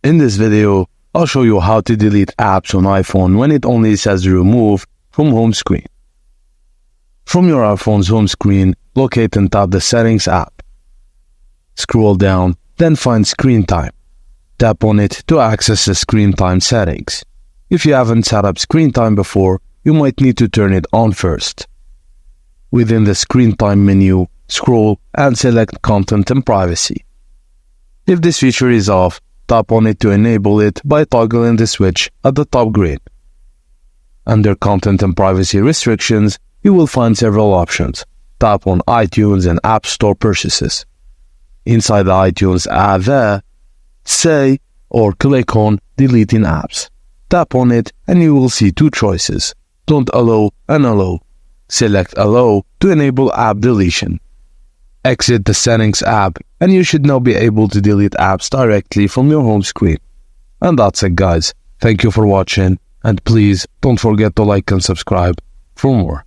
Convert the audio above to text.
In this video, I'll show you how to delete apps on iPhone when it only says remove from home screen. From your iPhone's home screen, locate and tap the Settings app. Scroll down, then find Screen Time. Tap on it to access the Screen Time settings. If you haven't set up Screen Time before, you might need to turn it on first. Within the Screen Time menu, scroll and select Content and Privacy. If this feature is off, tap on it to enable it by toggling the switch at the top grid. Under Content and Privacy Restrictions, you will find several options. Tap on iTunes and App Store purchases. Inside the iTunes app there, say or click on Deleting Apps. Tap on it and you will see two choices, Don't Allow and Allow. Select Allow to enable app deletion. Exit the Settings app and you should now be able to delete apps directly from your home screen. And that's it, guys. Thank you for watching, and please don't forget to like and subscribe for more.